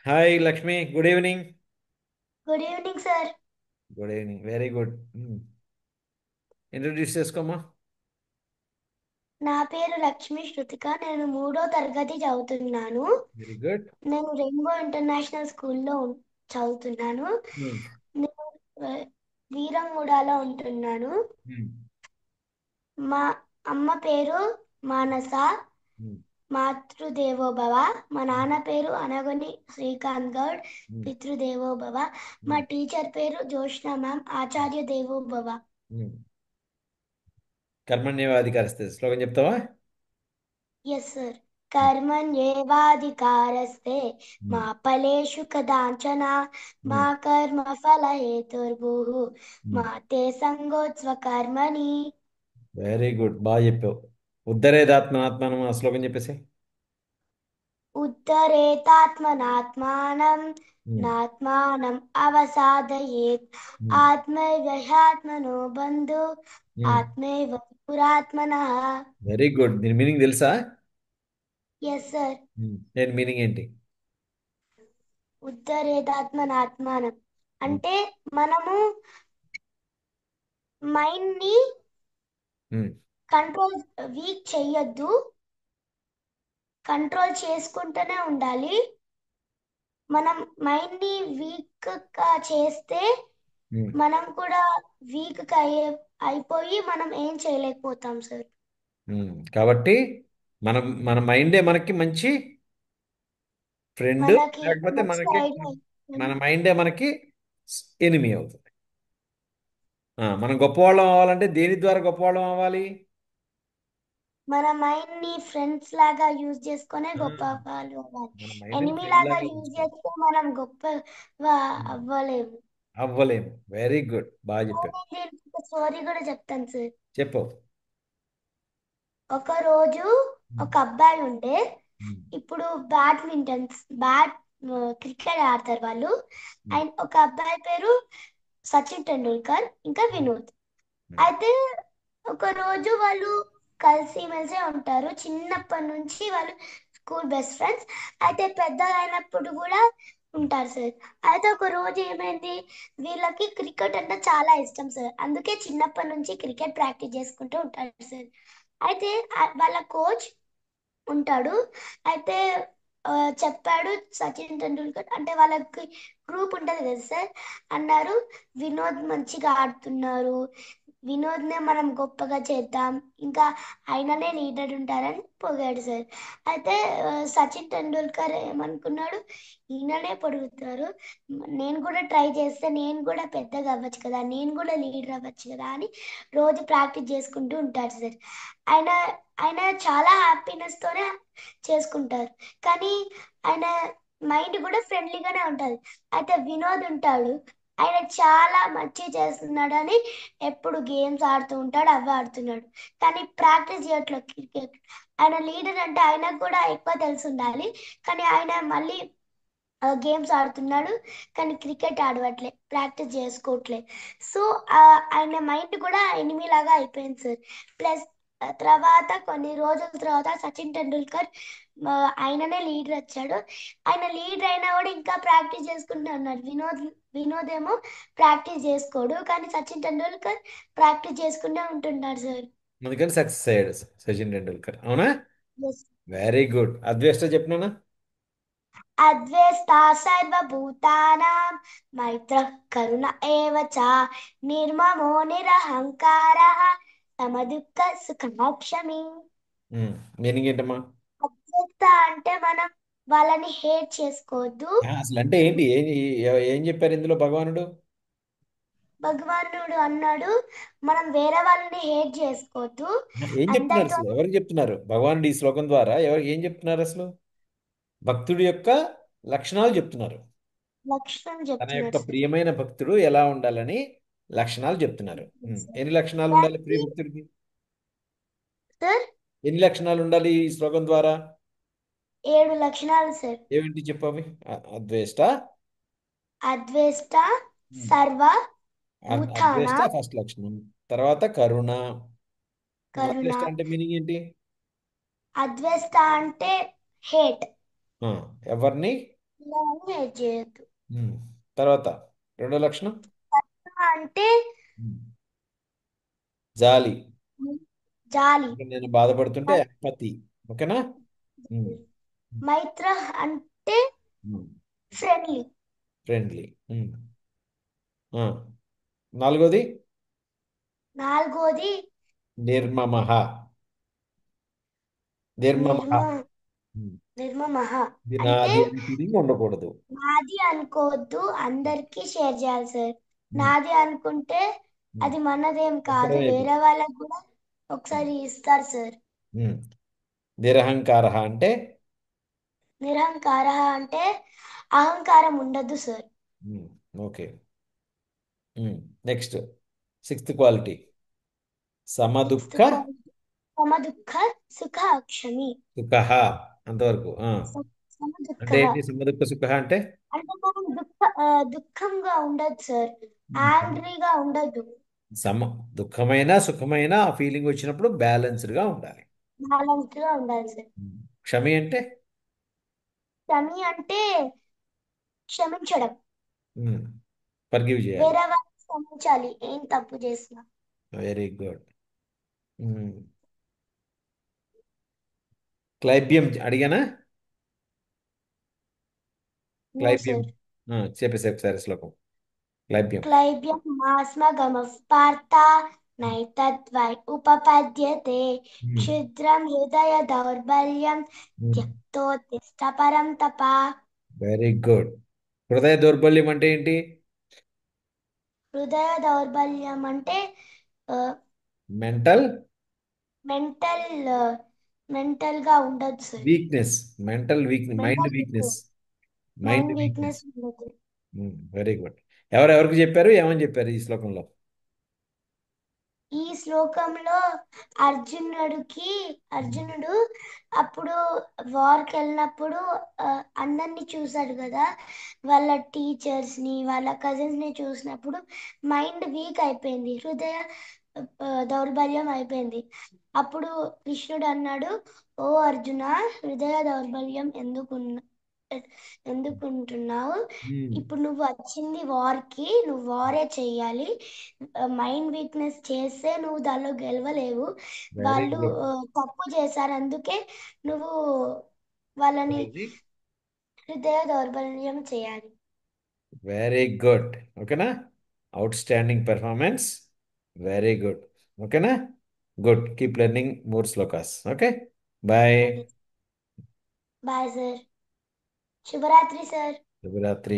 Hi Lakshmi, good evening. Good evening sir. Good evening, very good. Introduce చేసుకోమా. నా పేరు లక్ష్మి శృతిక. నేను 3వ తరగతి చదువుతున్నాను. Very good. నేను రెయిన్బో ఇంటర్నేషనల్ స్కూల్లో చదువుతున్నాను. నేను ఆ, వీరంగూడలో ఉంటున్నాను. మా అమ్మ పేరు మానస, మాతృదేవోభవ. మా నాన్న పేరు అనగని శ్రీకాంత్ గౌడ్, పితృదేవోభవ. మా టీచర్ పేరు జోష్న మ్యామ్, ఆచార్య దేవోభవ. కర్మణ్యవాధికారస్తే శ్లోకం చెప్తావా? Yes sir. कर्मण्येवाधिकारस्ते मा फलेषु कदाचन मा कर्मफलहेतुर्भुः मा ते संगोत्स्वकर्मणि. వెరీ గుడ్, బాగా చెప్పావు. ఉద్ధరేదాత్మనాత్మానం ఆ శ్లోకం చెప్పేసి. उत्तरेतात्मनात्मानं नात्मानम् अवसादयेत् आत्मैव ह्यात्मनो बन्धु आत्मैव पुरात्मनः. Very good. దీని మీనింగ్ తెలుసా? Yes sir. నేను మీనింగ్ ఏంటి? ఉద్ధరేదాత్మనాత్మానం అంటే మనము మైండ్ ని కంట్రోల్ వీక్ చెయ్యొద్దు, కంట్రోల్ చేసుకుంటూనే ఉండాలి. మనం మైండ్ ని వీక్ గా చేస్తే మనం కూడా వీక్ గా అయిపోయి మనం ఏం చేయలేకపోతాం సార్. కాబట్టి మన మైండే మనకి మంచి ఫ్రెండ్, మనకి లేకపోతే మంచి మనకి ఐడియా. మన మైండే మనకి ఎనిమి అవుతుంది. మనం గొప్పవాళ్ళం అవ్వాలంటే దేని ద్వారా గొప్పవాళ్ళం అవ్వాలి? మన మైండ్ ని ఫ్రెండ్స్ లాగా యూజ్ చేసుకునే ఆ, గొప్ప వాళ్ళు అవ్వాలి. మన మైండ్ని ఎనిమి ఫ్రెండ్ లాగా లాగా యూజ్ ఉంచుకోవాలి. చేస్తే మనం గొప్ప అవ్వలేము. అవ్వలేము. వెరీ గుడ్, బాగా చెప్పావు. నేను ఒక స్టోరీ కూడా చెప్తాను సార్. చెప్పు. ఒక రోజు ఒక అబ్బాయి ఉండే. ఇప్పుడు బ్యాడ్మింటన్ బ్యాట్ క్రికెట్ ఆడతారు వాళ్ళు. అండ్ ఒక అబ్బాయి పేరు సచిన్ టెండూల్కర్, ఇంకా వినోద్. అయితే ఒక రోజు వాళ్ళు కలిసి మెలిసే ఉంటారు. చిన్నప్పటి నుంచి వాళ్ళు స్కూల్ బెస్ట్ ఫ్రెండ్స్. అయితే పెద్దగా అయినప్పుడు కూడా ఉంటారు సార్. అయితే ఒక రోజు ఏమైంది, వీళ్ళకి క్రికెట్ అంటే చాలా ఇష్టం సార్. అందుకే చిన్నప్పటి నుంచి క్రికెట్ ప్రాక్టీస్ చేసుకుంటూ ఉంటారు సార్. అయితే వాళ్ళ కోచ్ ఉంటాడు. అయితే ఆ, చెప్పాడు సచిన్ టెండూల్కర్ అంటే వాళ్ళకి గ్రూప్ ఉంటది కదా సార్. అన్నారు, వినోద్ మంచిగా ఆడుతున్నారు, వినోద్ నే మనం గొప్పగా చేద్దాం, ఇంకా ఆయననే లీడర్ ఉంటారని పొగాడు సార్. అయితే సచిన్ టెండూల్కర్ ఏమనుకున్నాడు, ఈయననే పొడుగుతారు, నేను కూడా ట్రై చేస్తే నేను కూడా పెద్దగా అవ్వచ్చు కదా, నేను కూడా లీడర్ అవ్వచ్చు కదా అని రోజు ప్రాక్టీస్ చేసుకుంటూ ఉంటారు సార్. ఆయన ఆయన చాలా హ్యాపీనెస్ తోనే చేసుకుంటారు. కానీ ఆయన మైండ్ కూడా ఫ్రెండ్లీగానే ఉంటది. అయితే వినోద్ ఉంటాడు, ఆయన చాలా మంచి చేస్తున్నాడు అని ఎప్పుడు గేమ్స్ ఆడుతూ ఉంటాడు, అవి ఆడుతున్నాడు, కానీ ప్రాక్టీస్ చేయట్లేదు క్రికెట్. ఆయన లీడర్ అంటే ఆయనకు కూడా ఎక్కువ తెలిసి ఉండాలి, కానీ ఆయన మళ్ళీ గేమ్స్ ఆడుతున్నాడు, కానీ క్రికెట్ ఆడవట్లే, ప్రాక్టీస్ చేసుకోవట్లే. సో ఆయన మైండ్ కూడా ఎనిమి లాగా అయిపోయింది సార్. ప్లస్ తర్వాత కొన్ని రోజుల తర్వాత సచిన్ టెండూల్కర్ ఆ, ఆయననే లీడర్ వచ్చాడు. ఆయన లీడర్ అయినా కూడా ఇంకా ప్రాక్టీస్ చేసుకుంటూ ఉన్నాడు. వినోద్ ఏమో ప్రాక్టీస్ చేసుకోడు, కానీ సచిన్ టెండూల్కర్ ప్రాక్టీస్ చేసుకుంటూ ఉంటున్నాడు సార్. అందుకని సక్సెస్ అయ్యాడు సచిన్ టెండూల్కర్, అవునా? ఎస్. Very good. అద్వేష్ట చెప్పినానా? అద్వేష్ట సర్వభూతానాం మైత్రః కరుణ ఏవ చ నిర్మమో నిరహంకారః సమదుఃఖ సుఖమోక్షమి. మీనింగ్ ఏంటమ్మా? అద్వేష్ట అంటే మనం వాళ్ళని హేట్ చేసుకోవద్దు. అసలు అంటే ఏంటి? ఏం చెప్పారు ఇందులో భగవానుడు? భగవానుడు అన్నాడు, మనం వేరే వాళ్ళని హేట్ చేసుకోవద్దు, ఏం చెప్తున్నారు అందరితో అసలు? ఎవరికి చెప్తున్నారు భగవానుడు ఈ శ్లోకం ద్వారా? ఏం చెప్తున్నారు అసలు? భక్తుడి యొక్క లక్షణాలు చెప్తున్నారు. లక్షణం తన యొక్క చెప్తున్నారు సార్. ప్రియమైన భక్తుడు ఎలా ఉండాలని లక్షణాలు చెప్తున్నారు. ఎన్ని లక్షణాలు ఉండాలి ప్రియ దానికి భక్తుడికి? సార్ ఎన్ని లక్షణాలు ఉండాలి ఈ శ్లోకం ద్వారా? 7 లక్షణాలు సార్. ఏమిటి చెప్పవి? అద్వేష్ట. అద్వేష్ట ఉమ్. సర్వ భూతాన అద్వేష్ట ఫస్ట్ లక్షణం. తర్వాత కరుణ. కరుణ. అద్వేష్ట అంటే మీనింగ్ ఏంటి? అద్వేష్ట అంటే హేట్. ఆ, ఎవరిని? పిల్లలను ఏడ్ చేయొద్దు. ఉమ్. తర్వాత రెండో లక్షణం. అంటే ఉమ్. జాలి. జాలి. అంటే నేను బాధపడుతుంటే ఎంపతి. ఓకేనా. ఉమ్. మైత్ర అంటే ఫ్రెండ్లీ. ఫ్రెండ్లీ. నాలుగోది నాలుగోది నిర్మమః. నిర్మమః. నిర్మ ఉమ్. నిర్మమః ఇది అంటే నాది అనే ఫీలింగ్ ఉండకూడదు. నాది అనుకోవద్దు, అందరికీ షేర్ చేయాలి సార్. ఉమ్. నాది అనుకుంటే ఉమ్. అది మనదేం కాదు, చెప్పడం వేరే వాళ్ళకు కూడా ఒకసారి ఇస్తారు సార్. ఉమ్. నిరహంకారः అంటే నిరహంకార అంటే అహంకారం ఉండదు సార్. Okay. Next sixth quality sixth సమదుఃఖ క్వాలిటీ సమదుఃఖ సుఖ అక్షమి. సుఖః. అంతవరకు. అంటే సమదుఃఖ ఏంటి సమదుఃఖ సుఖ అంటే? అంటే మనం దుఃఖంగా ఉండదు సార్, ఉమ్. యాంగ్రీగా ఉండదు. సమ దుఃఖమైన సుఖమైన ఆ ఫీలింగ్ వచ్చినప్పుడు బ్యాలెన్స్డ్గా ఉండాలి. బ్యాలెన్స్డ్ గా ఉండాలి సార్. క్షమి అంటే క్షమి అంటే క్షమించడం, ఫర్గివ్ చేయాలి. వేరే వాళ్ళని క్షమించాలి ఏం తప్పు చేసినా. Very good. క్లైబ్యం అడిగానా? నో క్లైబ్యం. సార్. చెప్పేసి ఒకసారి శ్లోకం. క్లైబ్యం. క్లైబ్యం మాస్మగమః పార్థ నైతద్వై ఉపపద్యతే. క్షుద్రం హృదయ దౌర్బల్యం త్యక్తోత్తిష్ట పరం తప. Very good. హృదయ దౌర్బల్యం అంటే ఏంటి? హృదయ దౌర్బల్యం అంటే మెంటల్ మెంటల్ మెంటల్ గా ఉండదు sir. Weakness. Mental weakness, mind mental weakness. Mind mind weakness. Weakness ఉండదు. Very good. ఎవరెవరికి చెప్పారు, ఏమని చెప్పారు ఈ శ్లోకంలో? ఈ శ్లోకంలో అర్జునుడు అప్పుడు వార్కి వెళ్ళినప్పుడు ఆ, అందరినీ చూశాడు కదా, వాళ్ళ టీచర్స్ ని వాళ్ళ కజిన్స్ ని చూసినప్పుడు మైండ్ వీక్ అయిపోయింది, హృదయ దౌర్బల్యం అయిపోయింది. అప్పుడు కృష్ణుడు అన్నాడు, ఓ అర్జున, హృదయ దౌర్బల్యం ఎందుకుంటున్నావు? Hmm. ఇప్పుడు నువ్వు వచ్చింది వార్కి, నువ్వు వారే చెయ్యాలి. మైండ్ వీక్నెస్ చేస్తే నువ్వు దానిలో గెలవలేవు. వెరీ వాళ్ళు గుడ్. తప్పు చేశారు, అందుకే నువ్వు వాళ్ళని హృదయ దౌర్బల్యం చేయాలి. Very good. ఓకేనా. Outstanding performance. Very good. ఓకేనా. Good. Keep learning more shlokas. Okay. Bye. Okay, bye sir. శుభరాత్రి సార్. శుభరాత్రి.